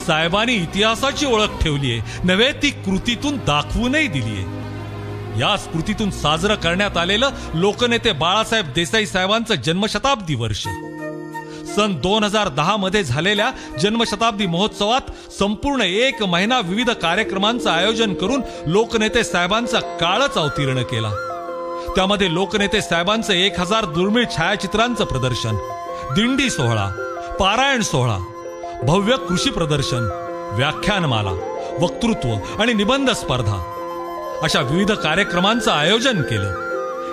साहेबांनी इतिहासाची ओळख ठेवली आहे, नव्हे ती कृतीतून दाखवूनही दिली आहे. याच कृतीतून साजरं करण्यात आलेलं लोकनेते बाळासाहेब देसाई साहेबांचं जन्मशताब्दी वर्ष. सन 2010 मध्ये झालेल्या जन्मशताब्दी महोत्सवात संपूर्ण 1 महिना विविध कार्यक्रमांचं आयोजन करून लोकनेते साहेबांचा काळच अवतीर्ण केला. त्यामध्ये लोकनेते साहेबांचं 1000 दुर्मिळ छायाचित्रांचं प्रदर्शन, दिंडी सोहळा, पारायण सोहळा, भव्य कृषी प्रदर्शन, व्याख्यानमाला, वक्तृत्व आणि निबंध स्पर्धा अशा विविध कार्यक्रमांचं आयोजन केलं.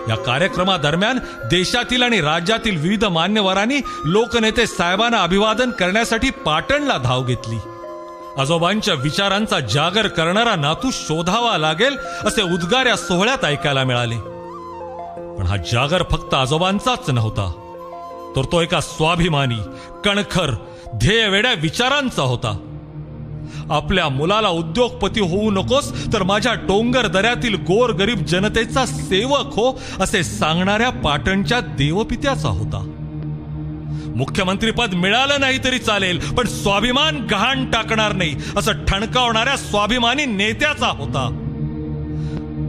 या कार्यक्रमादरम्यान देशातील आणि राज्यातील विविध मान्यवरांनी लोकनेते साहेबांना अभिवादन करण्यासाठी पाटणला धाव घेतली. आजोबांच्या विचारांचा जागर करणारा नातू शोधावा लागेल असे उद्गार या सोहळ्यात ऐकायला मिळाले. पण हा जागर फक्त आजोबांचाच नव्हता, तर तो एका स्वाभिमानी, कणखर, ध्येयवेड्या विचारांचा होता. आपल्या मुलाला उद्योगपती होऊ नकोस, तर माझ्या डोंगर दऱ्यातील गोरगरीब जनतेचा सेवक हो असे सांगणाऱ्या पाटणच्या देवपित्याचा होता. मुख्यमंत्रीपद मिळालं नाही तरी चालेल, पण स्वाभिमान गहाण टाकणार नाही असं ठणकावणाऱ्या स्वाभिमानी नेत्याचा होता.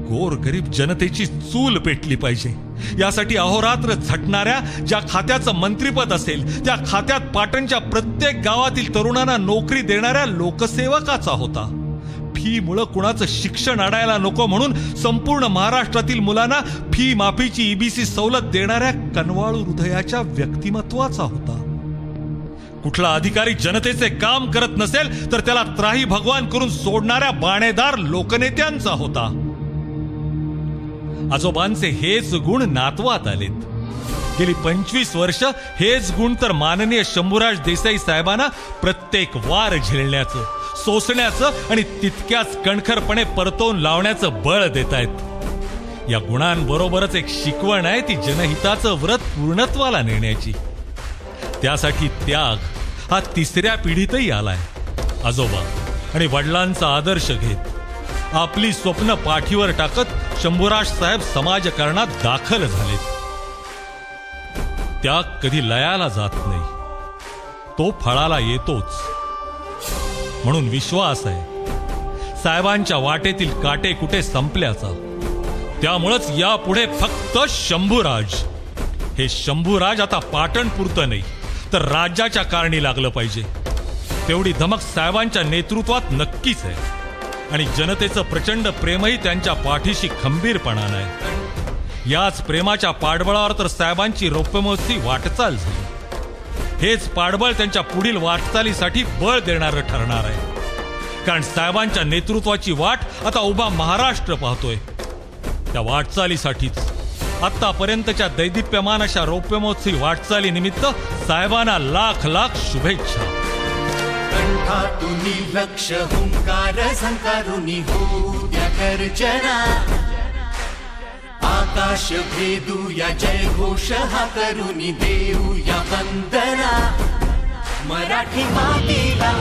गोरगरीब जनतेची चूल पेटली पाहिजे, यासाठी अहोरात्र झटणाऱ्या ज्या खात्याचं मंत्रीपद असेल त्या खात्यात पाटणच्या प्रत्येक गावातील तरुणांना नोकरी देणाऱ्या लोकसेवकाचा होता. फी मुळे कुणाचं शिक्षण अडायला नको म्हणून संपूर्ण महाराष्ट्रातील मुलांना फी माफीची ईबीसी सवलत देणाऱ्या कनवाळू हृदयाच्या व्यक्तिमत्वाचा होता. कुठला अधिकारी जनतेचे काम करत नसेल तर त्याला त्राही भगवान करून सोडणाऱ्या बाणेदार लोकनेत्यांचा होता. आजोबांचे हेच गुण नातवात आलेत. गेली 25 वर्ष हेच गुण तर माननीय शंभूराज देसाई साहेबांना प्रत्येक वार झेलण्याचं, सोसण्याचं आणि तितक्याच कणखरपणे परतवून लावण्याचं बळ देत आहेत. या गुणांबरोबरच एक शिकवण आहे ती जनहिताचं व्रत पूर्णत्वाला नेण्याची. त्यासाठी त्याग हा 3ऱ्या पिढीतही आलाय. आजोबा आणि वडिलांचा आदर्श घेत आपली स्वप्न पाठीवर टाकत शंभूराज साहेब समाजकारणात दाखल झालेत. त्याग कधी लयाला जात नाही, तो फळाला येतोच. म्हणून विश्वास आहे साहेबांच्या वाटेतील काटे कुठे संपल्याचा. त्यामुळेच यापुढे फक्त शंभूराज. हे शंभूराज आता पाटण पुरतं नाही तर राज्याच्या कारणी लागलं पाहिजे. तेवढी धमक साहेबांच्या नेतृत्वात नक्कीच आहे आणि जनतेचं प्रचंड प्रेमही त्यांच्या पाठीशी खंबीरपणानं आहे. याच प्रेमाच्या पाठबळावर तर साहेबांची रौप्यमहोत्सवी वाटचाल झाली. हेच पाठबळ त्यांच्या पुढील वाटचालीसाठी बळ देणारं ठरणार आहे. कारण साहेबांच्या नेतृत्वाची वाट आता उभा महाराष्ट्र पाहतोय. त्या वाटचालीसाठीच आतापर्यंतच्या दैदिप्यमान अशा रौप्यमहोत्सवी वाटचाली निमित्त साहेबांना लाख लाख शुभेच्छा. कंठातुनी लक्ष हुंकार झंकारुनी होऊ द्या गर्जना. आकाश भेदू या जय घोष हा करुनी देऊ या वंदना. मराठी मातीला